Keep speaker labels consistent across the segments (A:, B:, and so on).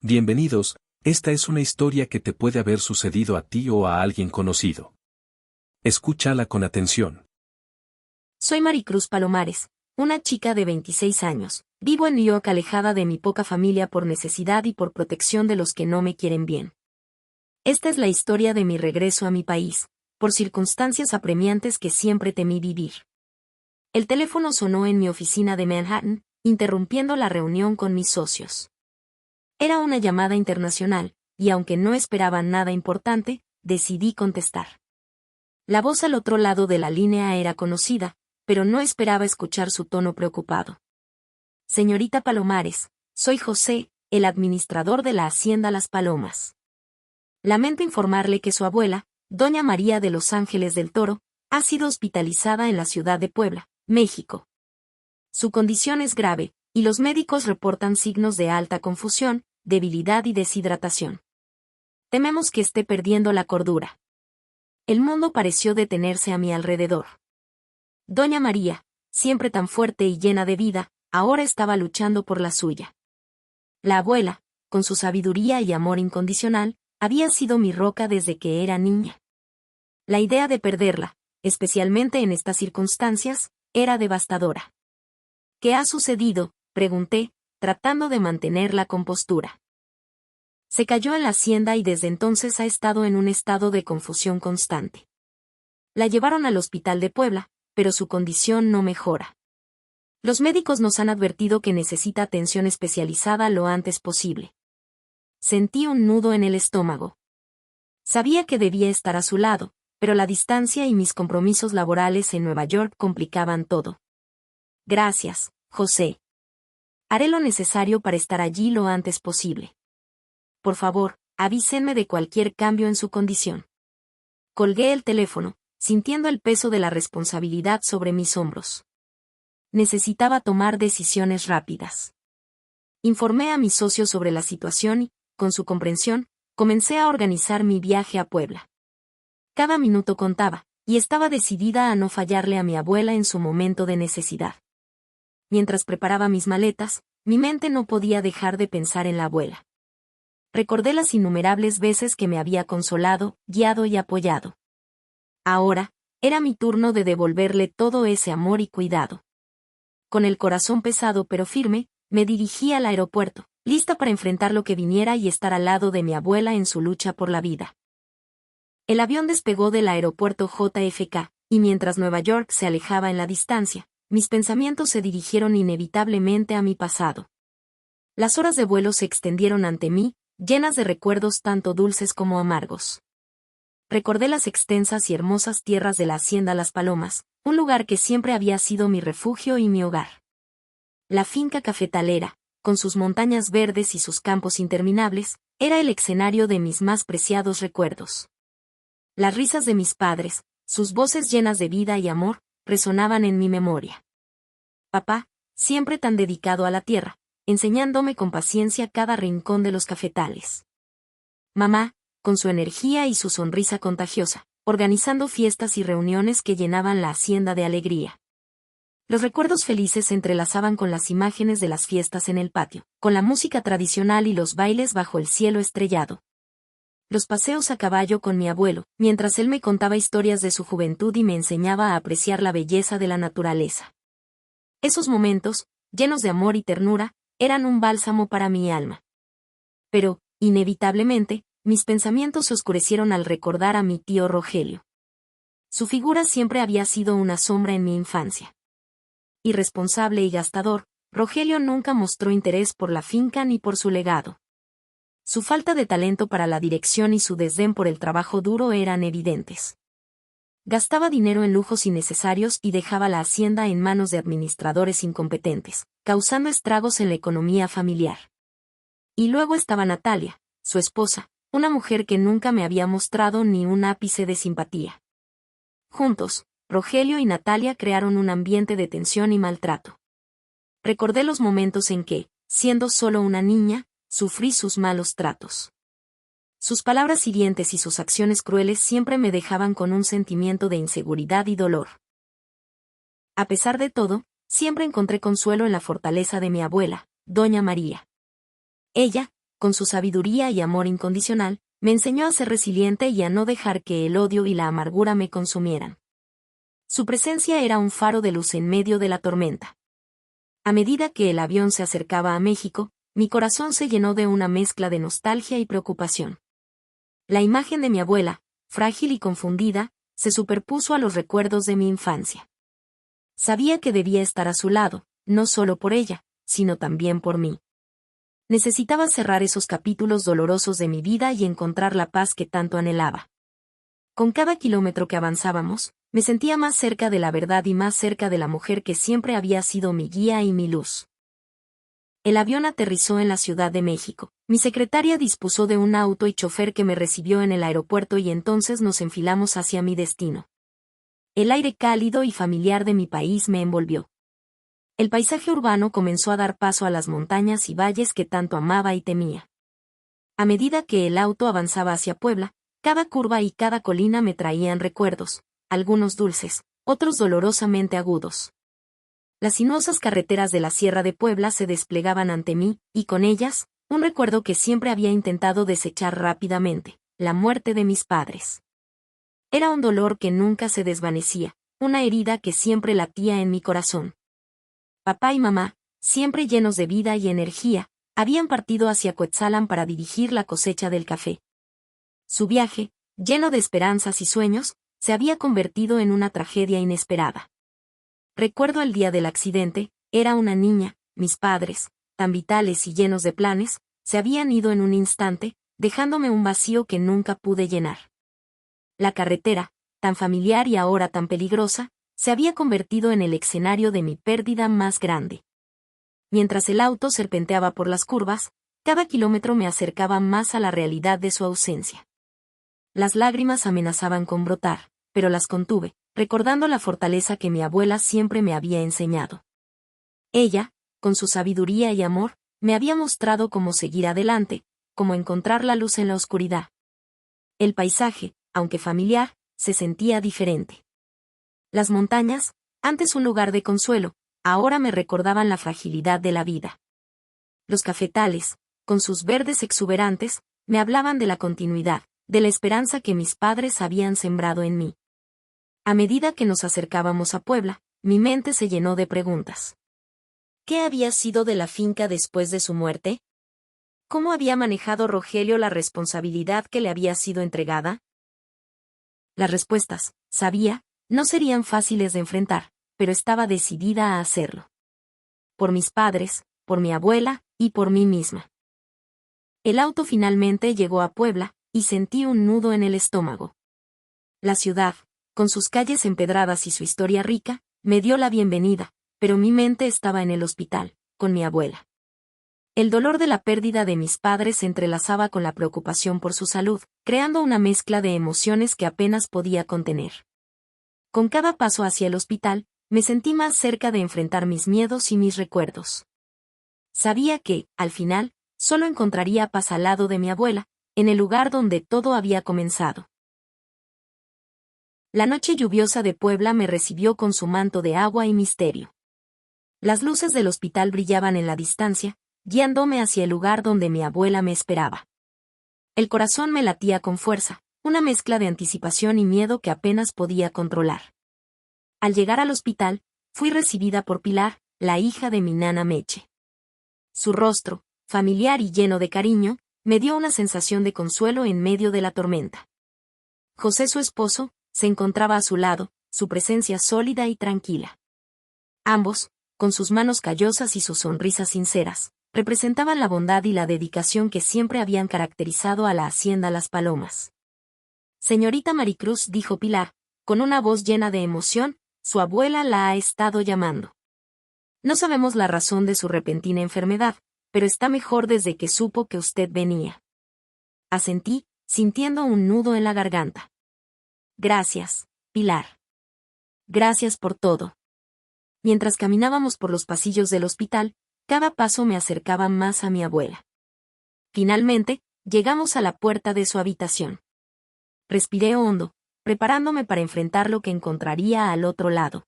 A: Bienvenidos, esta es una historia que te puede haber sucedido a ti o a alguien conocido. Escúchala con atención.
B: Soy Maricruz Palomares, una chica de 26 años. Vivo en New York alejada de mi poca familia por necesidad y por protección de los que no me quieren bien. Esta es la historia de mi regreso a mi país, por circunstancias apremiantes que siempre temí vivir. El teléfono sonó en mi oficina de Manhattan, interrumpiendo la reunión con mis socios. Era una llamada internacional, y aunque no esperaba nada importante, decidí contestar. La voz al otro lado de la línea era conocida, pero no esperaba escuchar su tono preocupado. Señorita Palomares, soy José, el administrador de la Hacienda Las Palomas. Lamento informarle que su abuela, doña María de Los Ángeles del Toro, ha sido hospitalizada en la ciudad de Puebla, México. Su condición es grave, y los médicos reportan signos de alta confusión, debilidad y deshidratación. Tememos que esté perdiendo la cordura. El mundo pareció detenerse a mi alrededor. Doña María, siempre tan fuerte y llena de vida, ahora estaba luchando por la suya. La abuela, con su sabiduría y amor incondicional, había sido mi roca desde que era niña. La idea de perderla, especialmente en estas circunstancias, era devastadora. ¿Qué ha sucedido?, pregunté, tratando de mantener la compostura. Se cayó en la hacienda y desde entonces ha estado en un estado de confusión constante. La llevaron al hospital de Puebla, pero su condición no mejora. Los médicos nos han advertido que necesita atención especializada lo antes posible. Sentí un nudo en el estómago. Sabía que debía estar a su lado, pero la distancia y mis compromisos laborales en Nueva York complicaban todo. Gracias, José. Haré lo necesario para estar allí lo antes posible. Por favor, avísenme de cualquier cambio en su condición. Colgué el teléfono, sintiendo el peso de la responsabilidad sobre mis hombros. Necesitaba tomar decisiones rápidas. Informé a mis socios sobre la situación y, con su comprensión, comencé a organizar mi viaje a Puebla. Cada minuto contaba, y estaba decidida a no fallarle a mi abuela en su momento de necesidad. Mientras preparaba mis maletas, mi mente no podía dejar de pensar en la abuela. Recordé las innumerables veces que me había consolado, guiado y apoyado. Ahora, era mi turno de devolverle todo ese amor y cuidado. Con el corazón pesado pero firme, me dirigí al aeropuerto, lista para enfrentar lo que viniera y estar al lado de mi abuela en su lucha por la vida. El avión despegó del aeropuerto JFK, y mientras Nueva York se alejaba en la distancia, mis pensamientos se dirigieron inevitablemente a mi pasado. Las horas de vuelo se extendieron ante mí, llenas de recuerdos tanto dulces como amargos. Recordé las extensas y hermosas tierras de la Hacienda Las Palomas, un lugar que siempre había sido mi refugio y mi hogar. La finca cafetalera, con sus montañas verdes y sus campos interminables, era el escenario de mis más preciados recuerdos. Las risas de mis padres, sus voces llenas de vida y amor, resonaban en mi memoria. Papá, siempre tan dedicado a la tierra, enseñándome con paciencia cada rincón de los cafetales. Mamá, con su energía y su sonrisa contagiosa, organizando fiestas y reuniones que llenaban la hacienda de alegría. Los recuerdos felices se entrelazaban con las imágenes de las fiestas en el patio, con la música tradicional y los bailes bajo el cielo estrellado. Los paseos a caballo con mi abuelo, mientras él me contaba historias de su juventud y me enseñaba a apreciar la belleza de la naturaleza. Esos momentos, llenos de amor y ternura, eran un bálsamo para mi alma. Pero, inevitablemente, mis pensamientos se oscurecieron al recordar a mi tío Rogelio. Su figura siempre había sido una sombra en mi infancia. Irresponsable y gastador, Rogelio nunca mostró interés por la finca ni por su legado. Su falta de talento para la dirección y su desdén por el trabajo duro eran evidentes. Gastaba dinero en lujos innecesarios y dejaba la hacienda en manos de administradores incompetentes, causando estragos en la economía familiar. Y luego estaba Natalia, su esposa, una mujer que nunca me había mostrado ni un ápice de simpatía. Juntos, Rogelio y Natalia crearon un ambiente de tensión y maltrato. Recordé los momentos en que, siendo solo una niña, sufrí sus malos tratos. Sus palabras hirientes y sus acciones crueles siempre me dejaban con un sentimiento de inseguridad y dolor. A pesar de todo, siempre encontré consuelo en la fortaleza de mi abuela, doña María. Ella, con su sabiduría y amor incondicional, me enseñó a ser resiliente y a no dejar que el odio y la amargura me consumieran. Su presencia era un faro de luz en medio de la tormenta. A medida que el avión se acercaba a México, mi corazón se llenó de una mezcla de nostalgia y preocupación. La imagen de mi abuela, frágil y confundida, se superpuso a los recuerdos de mi infancia. Sabía que debía estar a su lado, no solo por ella, sino también por mí. Necesitaba cerrar esos capítulos dolorosos de mi vida y encontrar la paz que tanto anhelaba. Con cada kilómetro que avanzábamos, me sentía más cerca de la verdad y más cerca de la mujer que siempre había sido mi guía y mi luz. El avión aterrizó en la Ciudad de México. Mi secretaria dispuso de un auto y chofer que me recibió en el aeropuerto y entonces nos enfilamos hacia mi destino. El aire cálido y familiar de mi país me envolvió. El paisaje urbano comenzó a dar paso a las montañas y valles que tanto amaba y temía. A medida que el auto avanzaba hacia Puebla, cada curva y cada colina me traían recuerdos, algunos dulces, otros dolorosamente agudos. Las sinuosas carreteras de la Sierra de Puebla se desplegaban ante mí, y con ellas, un recuerdo que siempre había intentado desechar rápidamente, la muerte de mis padres. Era un dolor que nunca se desvanecía, una herida que siempre latía en mi corazón. Papá y mamá, siempre llenos de vida y energía, habían partido hacia Cuetzalan para dirigir la cosecha del café. Su viaje, lleno de esperanzas y sueños, se había convertido en una tragedia inesperada. Recuerdo el día del accidente, era una niña, mis padres, tan vitales y llenos de planes, se habían ido en un instante, dejándome un vacío que nunca pude llenar. La carretera, tan familiar y ahora tan peligrosa, se había convertido en el escenario de mi pérdida más grande. Mientras el auto serpenteaba por las curvas, cada kilómetro me acercaba más a la realidad de su ausencia. Las lágrimas amenazaban con brotar, pero las contuve, recordando la fortaleza que mi abuela siempre me había enseñado. Ella, con su sabiduría y amor, me había mostrado cómo seguir adelante, cómo encontrar la luz en la oscuridad. El paisaje, aunque familiar, se sentía diferente. Las montañas, antes un lugar de consuelo, ahora me recordaban la fragilidad de la vida. Los cafetales, con sus verdes exuberantes, me hablaban de la continuidad, de la esperanza que mis padres habían sembrado en mí. A medida que nos acercábamos a Puebla, mi mente se llenó de preguntas. ¿Qué había sido de la finca después de su muerte? ¿Cómo había manejado Rogelio la responsabilidad que le había sido entregada? Las respuestas, sabía, no serían fáciles de enfrentar, pero estaba decidida a hacerlo. Por mis padres, por mi abuela, y por mí misma. El auto finalmente llegó a Puebla, y sentí un nudo en el estómago. La ciudad, con sus calles empedradas y su historia rica, me dio la bienvenida, pero mi mente estaba en el hospital, con mi abuela. El dolor de la pérdida de mis padres se entrelazaba con la preocupación por su salud, creando una mezcla de emociones que apenas podía contener. Con cada paso hacia el hospital, me sentí más cerca de enfrentar mis miedos y mis recuerdos. Sabía que, al final, solo encontraría paz al lado de mi abuela, en el lugar donde todo había comenzado. La noche lluviosa de Puebla me recibió con su manto de agua y misterio. Las luces del hospital brillaban en la distancia, guiándome hacia el lugar donde mi abuela me esperaba. El corazón me latía con fuerza, una mezcla de anticipación y miedo que apenas podía controlar. Al llegar al hospital, fui recibida por Pilar, la hija de mi nana Meche. Su rostro, familiar y lleno de cariño, me dio una sensación de consuelo en medio de la tormenta. José, su esposo, se encontraba a su lado, su presencia sólida y tranquila. Ambos, con sus manos callosas y sus sonrisas sinceras, representaban la bondad y la dedicación que siempre habían caracterizado a la hacienda Las Palomas. Señorita Maricruz, dijo Pilar, con una voz llena de emoción, su abuela la ha estado llamando. No sabemos la razón de su repentina enfermedad, pero está mejor desde que supo que usted venía. Asentí, sintiendo un nudo en la garganta. Gracias, Pilar. Gracias por todo. Mientras caminábamos por los pasillos del hospital, cada paso me acercaba más a mi abuela. Finalmente, llegamos a la puerta de su habitación. Respiré hondo, preparándome para enfrentar lo que encontraría al otro lado.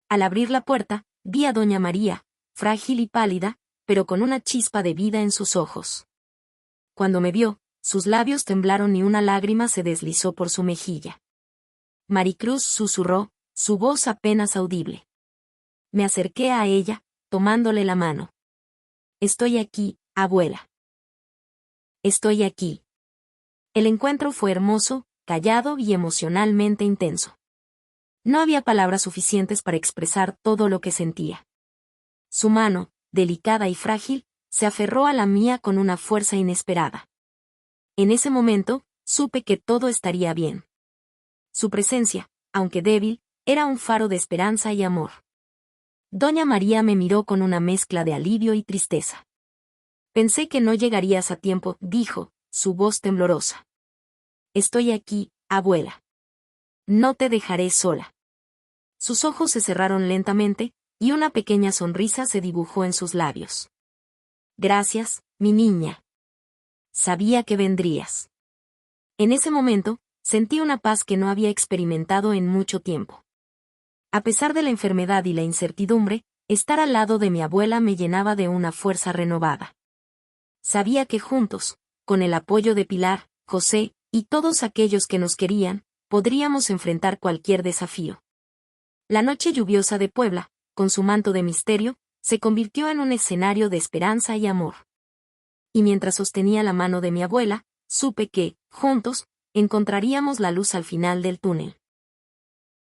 B: Al abrir la puerta, vi a doña María, frágil y pálida, pero con una chispa de vida en sus ojos. Cuando me vio, sus labios temblaron y una lágrima se deslizó por su mejilla. Maricruz susurró, su voz apenas audible. Me acerqué a ella, tomándole la mano. Estoy aquí, abuela. Estoy aquí. El encuentro fue hermoso, callado y emocionalmente intenso. No había palabras suficientes para expresar todo lo que sentía. Su mano, delicada y frágil, se aferró a la mía con una fuerza inesperada. En ese momento, supe que todo estaría bien. Su presencia, aunque débil, era un faro de esperanza y amor. Doña María me miró con una mezcla de alivio y tristeza. Pensé que no llegarías a tiempo, dijo, su voz temblorosa. Estoy aquí, abuela. No te dejaré sola. Sus ojos se cerraron lentamente, y una pequeña sonrisa se dibujó en sus labios. Gracias, mi niña. Sabía que vendrías. En ese momento, sentí una paz que no había experimentado en mucho tiempo. A pesar de la enfermedad y la incertidumbre, estar al lado de mi abuela me llenaba de una fuerza renovada. Sabía que juntos, con el apoyo de Pilar, José, y todos aquellos que nos querían, podríamos enfrentar cualquier desafío. La noche lluviosa de Puebla, con su manto de misterio, se convirtió en un escenario de esperanza y amor. Y mientras sostenía la mano de mi abuela, supe que, juntos, encontraríamos la luz al final del túnel.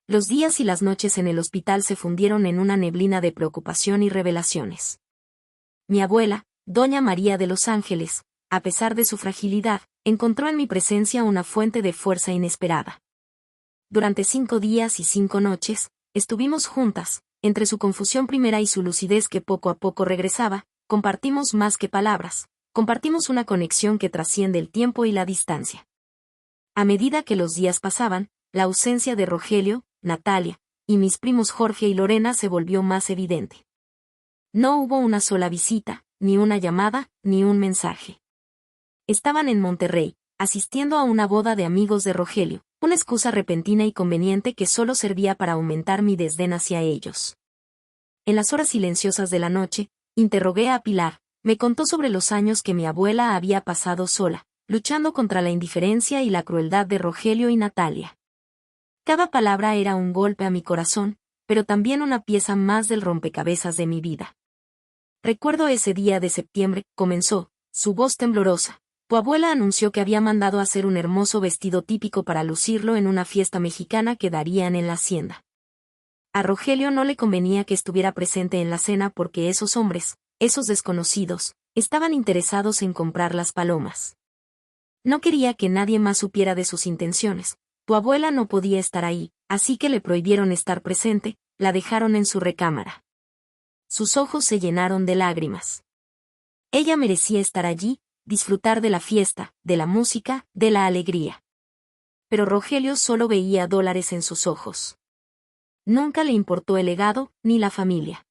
B: Los días y las noches en el hospital se fundieron en una neblina de preocupación y revelaciones. Mi abuela, Doña María de los Ángeles, a pesar de su fragilidad, encontró en mi presencia una fuente de fuerza inesperada. Durante 5 días y 5 noches, estuvimos juntas, entre su confusión primera y su lucidez que poco a poco regresaba, compartimos más que palabras, compartimos una conexión que trasciende el tiempo y la distancia. A medida que los días pasaban, la ausencia de Rogelio, Natalia, y mis primos Jorge y Lorena se volvió más evidente. No hubo una sola visita, ni una llamada, ni un mensaje. Estaban en Monterrey, asistiendo a una boda de amigos de Rogelio, una excusa repentina y conveniente que solo servía para aumentar mi desdén hacia ellos. En las horas silenciosas de la noche, interrogué a Pilar, me contó sobre los años que mi abuela había pasado sola, luchando contra la indiferencia y la crueldad de Rogelio y Natalia. Cada palabra era un golpe a mi corazón, pero también una pieza más del rompecabezas de mi vida. Recuerdo ese día de septiembre, comenzó, su voz temblorosa. Tu abuela anunció que había mandado hacer un hermoso vestido típico para lucirlo en una fiesta mexicana que darían en la hacienda. A Rogelio no le convenía que estuviera presente en la cena porque esos hombres, esos desconocidos, estaban interesados en comprar las palomas. No quería que nadie más supiera de sus intenciones. Tu abuela no podía estar ahí, así que le prohibieron estar presente, la dejaron en su recámara. Sus ojos se llenaron de lágrimas. Ella merecía estar allí, disfrutar de la fiesta, de la música, de la alegría. Pero Rogelio solo veía dólares en sus ojos. Nunca le importó el legado, ni la familia.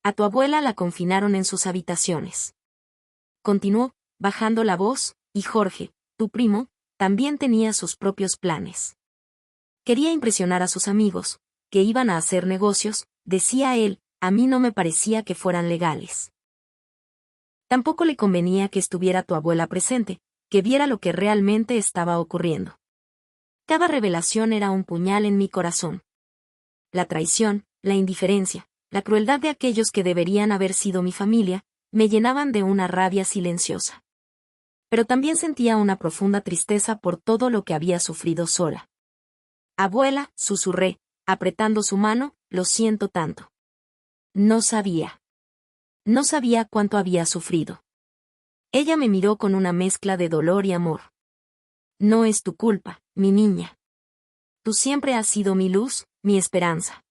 B: A tu abuela la confinaron en sus habitaciones. Continuó, bajando la voz, y Jorge, tu primo, también tenía sus propios planes. Quería impresionar a sus amigos, que iban a hacer negocios, decía él, a mí no me parecía que fueran legales. Tampoco le convenía que estuviera tu abuela presente, que viera lo que realmente estaba ocurriendo. Cada revelación era un puñal en mi corazón. La traición, la indiferencia, la crueldad de aquellos que deberían haber sido mi familia, me llenaban de una rabia silenciosa. Pero también sentía una profunda tristeza por todo lo que había sufrido sola. Abuela, susurré, apretando su mano, lo siento tanto. No sabía. No sabía cuánto había sufrido. Ella me miró con una mezcla de dolor y amor. No es tu culpa, mi niña. Tú siempre has sido mi luz, mi esperanza.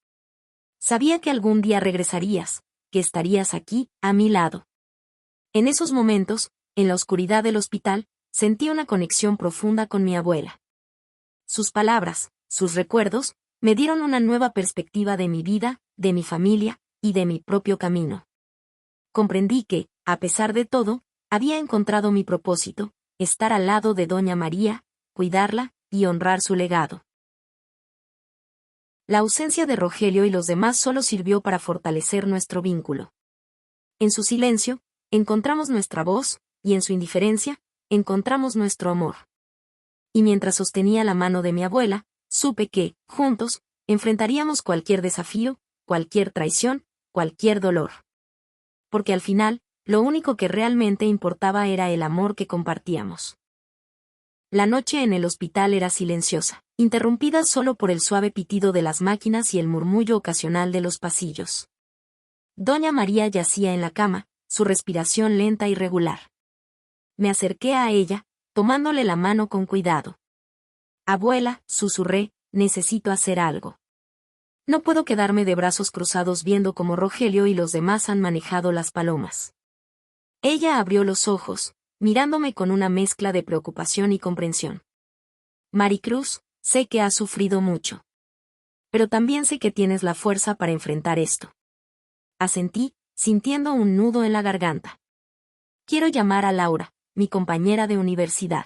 B: Sabía que algún día regresarías, que estarías aquí, a mi lado. En esos momentos, en la oscuridad del hospital, sentí una conexión profunda con mi abuela. Sus palabras, sus recuerdos, me dieron una nueva perspectiva de mi vida, de mi familia, y de mi propio camino. Comprendí que, a pesar de todo, había encontrado mi propósito, estar al lado de Doña María, cuidarla, y honrar su legado. La ausencia de Rogelio y los demás solo sirvió para fortalecer nuestro vínculo. En su silencio, encontramos nuestra voz, y en su indiferencia, encontramos nuestro amor. Y mientras sostenía la mano de mi abuela, supe que, juntos, enfrentaríamos cualquier desafío, cualquier traición, cualquier dolor. Porque al final, lo único que realmente importaba era el amor que compartíamos. La noche en el hospital era silenciosa, interrumpida solo por el suave pitido de las máquinas y el murmullo ocasional de los pasillos. Doña María yacía en la cama, su respiración lenta y regular. Me acerqué a ella, tomándole la mano con cuidado. Abuela, susurré, necesito hacer algo. No puedo quedarme de brazos cruzados viendo cómo Rogelio y los demás han manejado las palomas. Ella abrió los ojos, mirándome con una mezcla de preocupación y comprensión. Maricruz, sé que has sufrido mucho. Pero también sé que tienes la fuerza para enfrentar esto. Asentí, sintiendo un nudo en la garganta. Quiero llamar a Laura, mi compañera de universidad.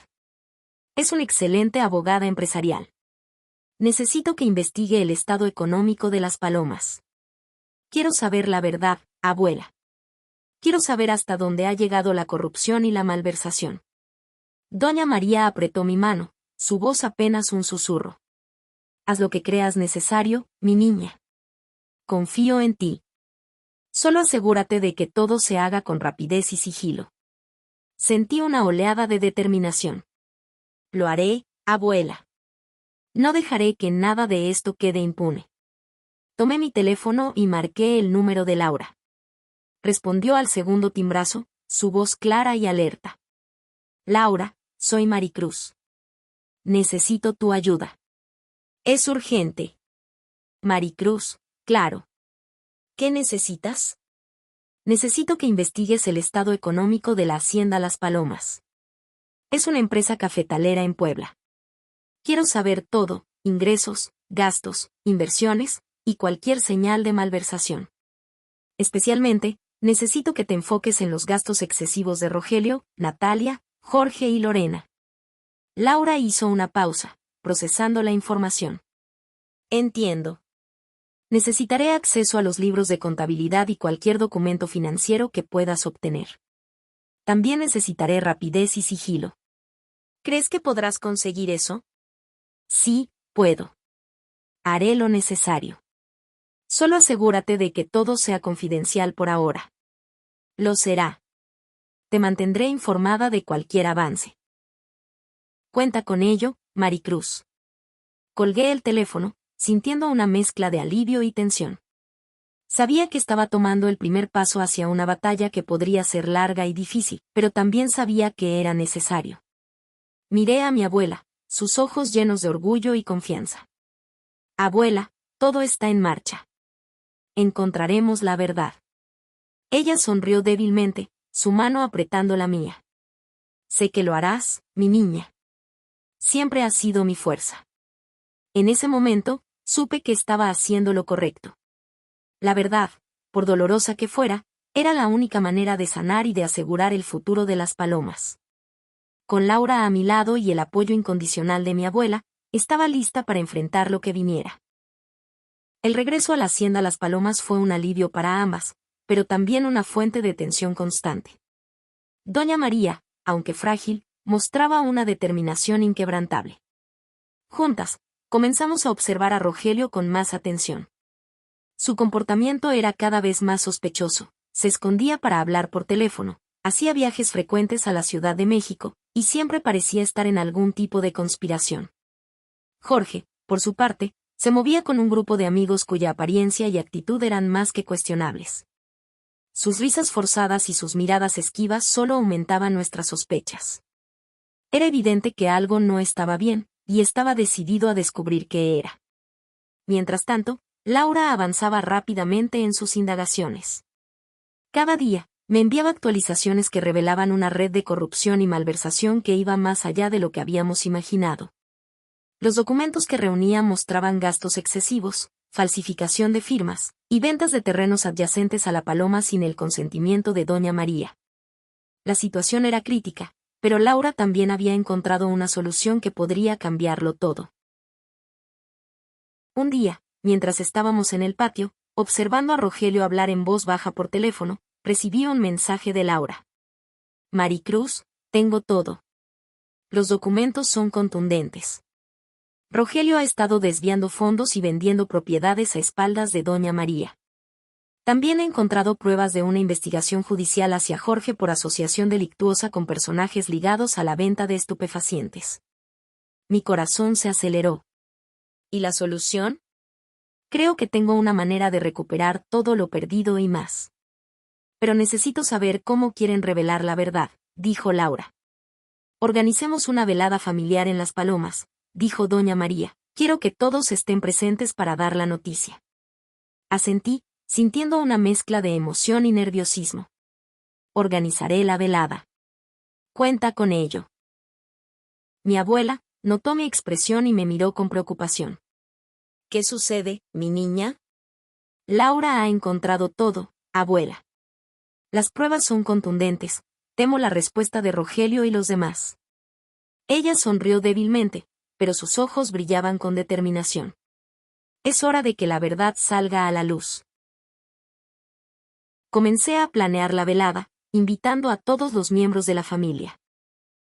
B: Es una excelente abogada empresarial. Necesito que investigue el estado económico de las palomas. Quiero saber la verdad, abuela. Quiero saber hasta dónde ha llegado la corrupción y la malversación. Doña María apretó mi mano, su voz apenas un susurro. Haz lo que creas necesario, mi niña. Confío en ti. Solo asegúrate de que todo se haga con rapidez y sigilo. Sentí una oleada de determinación. Lo haré, abuela. No dejaré que nada de esto quede impune. Tomé mi teléfono y marqué el número de Laura. Respondió al segundo timbrazo, su voz clara y alerta. Laura, soy Maricruz. Necesito tu ayuda. Es urgente. Maricruz, claro. ¿Qué necesitas? Necesito que investigues el estado económico de la Hacienda Las Palomas. Es una empresa cafetalera en Puebla. Quiero saber todo, ingresos, gastos, inversiones, y cualquier señal de malversación. Especialmente, necesito que te enfoques en los gastos excesivos de Rogelio, Natalia, Jorge y Lorena. Laura hizo una pausa, procesando la información. Entiendo. Necesitaré acceso a los libros de contabilidad y cualquier documento financiero que puedas obtener. También necesitaré rapidez y sigilo. ¿Crees que podrás conseguir eso? Sí, puedo. Haré lo necesario. Solo asegúrate de que todo sea confidencial por ahora. Lo será. Te mantendré informada de cualquier avance. Cuenta con ello, Maricruz. Colgué el teléfono, sintiendo una mezcla de alivio y tensión. Sabía que estaba tomando el primer paso hacia una batalla que podría ser larga y difícil, pero también sabía que era necesario. Miré a mi abuela, sus ojos llenos de orgullo y confianza. Abuela, todo está en marcha. Encontraremos la verdad. Ella sonrió débilmente, su mano apretando la mía. Sé que lo harás, mi niña. Siempre has sido mi fuerza. En ese momento, supe que estaba haciendo lo correcto. La verdad, por dolorosa que fuera, era la única manera de sanar y de asegurar el futuro de las palomas. Con Laura a mi lado y el apoyo incondicional de mi abuela, estaba lista para enfrentar lo que viniera. El regreso a la hacienda Las Palomas fue un alivio para ambas, pero también una fuente de tensión constante. Doña María, aunque frágil, mostraba una determinación inquebrantable. Juntas, comenzamos a observar a Rogelio con más atención. Su comportamiento era cada vez más sospechoso, se escondía para hablar por teléfono, hacía viajes frecuentes a la Ciudad de México, y siempre parecía estar en algún tipo de conspiración. Jorge, por su parte, se movía con un grupo de amigos cuya apariencia y actitud eran más que cuestionables. Sus risas forzadas y sus miradas esquivas solo aumentaban nuestras sospechas. Era evidente que algo no estaba bien, y estaba decidido a descubrir qué era. Mientras tanto, Laura avanzaba rápidamente en sus indagaciones. Cada día, me enviaba actualizaciones que revelaban una red de corrupción y malversación que iba más allá de lo que habíamos imaginado. Los documentos que reunía mostraban gastos excesivos, falsificación de firmas, y ventas de terrenos adyacentes a la Paloma sin el consentimiento de Doña María. La situación era crítica, pero Laura también había encontrado una solución que podría cambiarlo todo. Un día, mientras estábamos en el patio, observando a Rogelio hablar en voz baja por teléfono, recibí un mensaje de Laura. Maricruz, tengo todo. Los documentos son contundentes. Rogelio ha estado desviando fondos y vendiendo propiedades a espaldas de doña María. También he encontrado pruebas de una investigación judicial hacia Jorge por asociación delictuosa con personajes ligados a la venta de estupefacientes. Mi corazón se aceleró. ¿Y la solución? Creo que tengo una manera de recuperar todo lo perdido y más. Pero necesito saber cómo quieren revelar la verdad, dijo Laura. Organicemos una velada familiar en Las Palomas, dijo doña María. Quiero que todos estén presentes para dar la noticia. Asentí, sintiendo una mezcla de emoción y nerviosismo. Organizaré la velada. Cuenta con ello. Mi abuela notó mi expresión y me miró con preocupación. ¿Qué sucede, mi niña? Laura ha encontrado todo, abuela. Las pruebas son contundentes. Temo la respuesta de Rogelio y los demás. Ella sonrió débilmente, pero sus ojos brillaban con determinación. Es hora de que la verdad salga a la luz. Comencé a planear la velada, invitando a todos los miembros de la familia.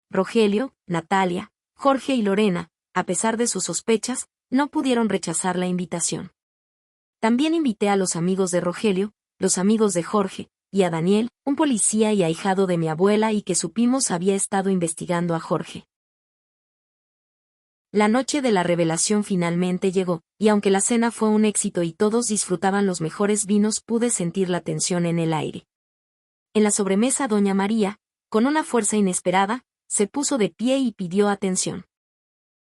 B: Rogelio, Natalia, Jorge y Lorena, a pesar de sus sospechas, no pudieron rechazar la invitación. También invité a los amigos de Rogelio, los amigos de Jorge, y a Daniel, un policía y ahijado de mi abuela y que supimos había estado investigando a Jorge. La noche de la revelación finalmente llegó, y aunque la cena fue un éxito y todos disfrutaban los mejores vinos, pude sentir la tensión en el aire. En la sobremesa doña María, con una fuerza inesperada, se puso de pie y pidió atención.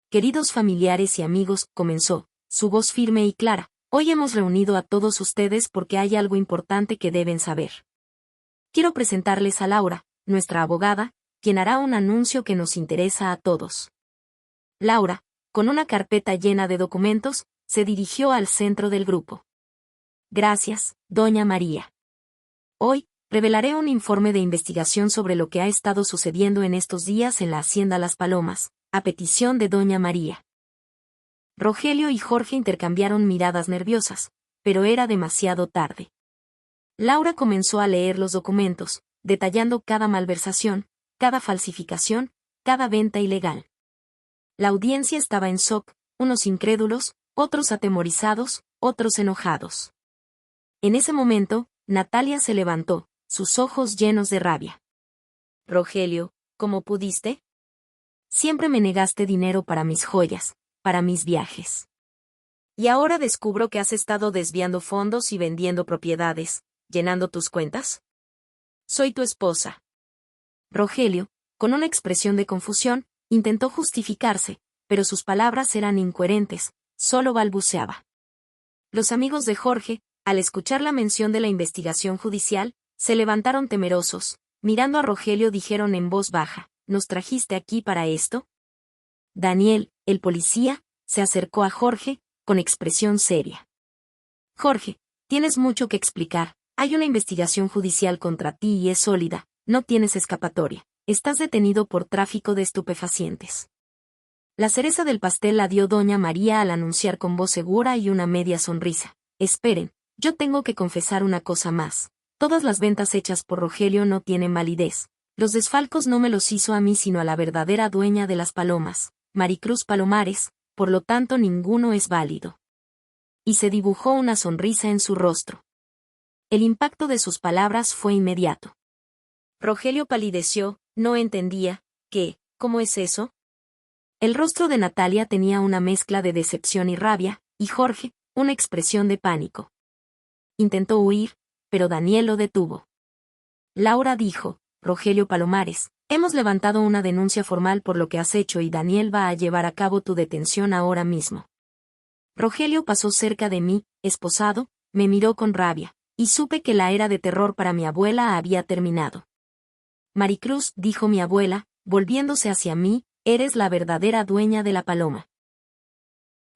B: Queridos familiares y amigos, comenzó, su voz firme y clara, hoy hemos reunido a todos ustedes porque hay algo importante que deben saber. Quiero presentarles a Laura, nuestra abogada, quien hará un anuncio que nos interesa a todos. Laura, con una carpeta llena de documentos, se dirigió al centro del grupo. Gracias, doña María. Hoy, revelaré un informe de investigación sobre lo que ha estado sucediendo en estos días en la Hacienda Las Palomas, a petición de doña María. Rogelio y Jorge intercambiaron miradas nerviosas, pero era demasiado tarde. Laura comenzó a leer los documentos, detallando cada malversación, cada falsificación, cada venta ilegal. La audiencia estaba en shock, unos incrédulos, otros atemorizados, otros enojados. En ese momento, Natalia se levantó, sus ojos llenos de rabia. Rogelio, ¿cómo pudiste? Siempre me negaste dinero para mis joyas, para mis viajes. Y ahora descubro que has estado desviando fondos y vendiendo propiedades, llenando tus cuentas. Soy tu esposa. Rogelio, con una expresión de confusión, intentó justificarse, pero sus palabras eran incoherentes, solo balbuceaba. Los amigos de Jorge, al escuchar la mención de la investigación judicial, se levantaron temerosos, mirando a Rogelio dijeron en voz baja, ¿nos trajiste aquí para esto? Daniel, el policía, se acercó a Jorge, con expresión seria. Jorge, tienes mucho que explicar, hay una investigación judicial contra ti y es sólida, no tienes escapatoria. Estás detenido por tráfico de estupefacientes. La cereza del pastel la dio doña María al anunciar con voz segura y una media sonrisa. Esperen, yo tengo que confesar una cosa más. Todas las ventas hechas por Rogelio no tienen validez. Los desfalcos no me los hizo a mí sino a la verdadera dueña de Las Palomas, Maricruz Palomares, por lo tanto ninguno es válido. Y se dibujó una sonrisa en su rostro. El impacto de sus palabras fue inmediato. Rogelio palideció, no entendía, ¿qué? ¿Cómo es eso? El rostro de Natalia tenía una mezcla de decepción y rabia, y Jorge, una expresión de pánico. Intentó huir, pero Daniel lo detuvo. Laura dijo, Rogelio Palomares, hemos levantado una denuncia formal por lo que has hecho y Daniel va a llevar a cabo tu detención ahora mismo. Rogelio pasó cerca de mí, esposado, me miró con rabia, y supe que la era de terror para mi abuela había terminado. Maricruz, dijo mi abuela, volviéndose hacia mí, eres la verdadera dueña de la paloma.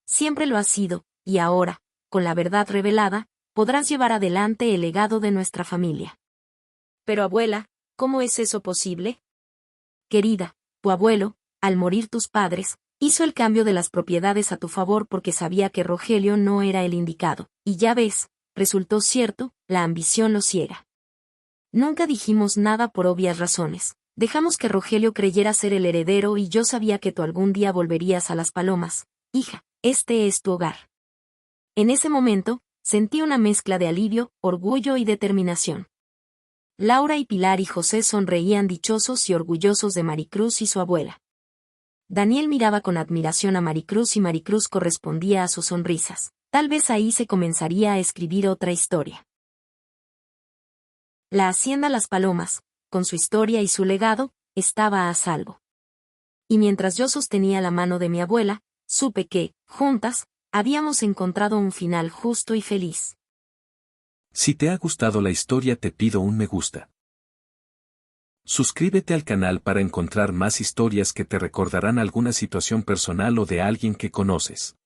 B: Siempre lo has sido, y ahora, con la verdad revelada, podrás llevar adelante el legado de nuestra familia. Pero abuela, ¿cómo es eso posible? Querida, tu abuelo, al morir tus padres, hizo el cambio de las propiedades a tu favor porque sabía que Rogelio no era el indicado, y ya ves, resultó cierto, la ambición lo ciega. Nunca dijimos nada por obvias razones, Dejamos que Rogelio creyera ser el heredero y yo sabía que tú algún día volverías a Las Palomas. Hija, este es tu hogar. En ese momento, sentí una mezcla de alivio, orgullo y determinación. Laura y Pilar y José sonreían dichosos y orgullosos de Maricruz y su abuela. Daniel miraba con admiración a Maricruz y Maricruz correspondía a sus sonrisas. Tal vez ahí se comenzaría a escribir otra historia. La hacienda Las Palomas, con su historia y su legado, estaba a salvo. Y mientras yo sostenía la mano de mi abuela, supe que, juntas, habíamos encontrado un final justo y feliz.
A: Si te ha gustado la historia te pido un me gusta. Suscríbete al canal para encontrar más historias que te recordarán alguna situación personal o de alguien que conoces.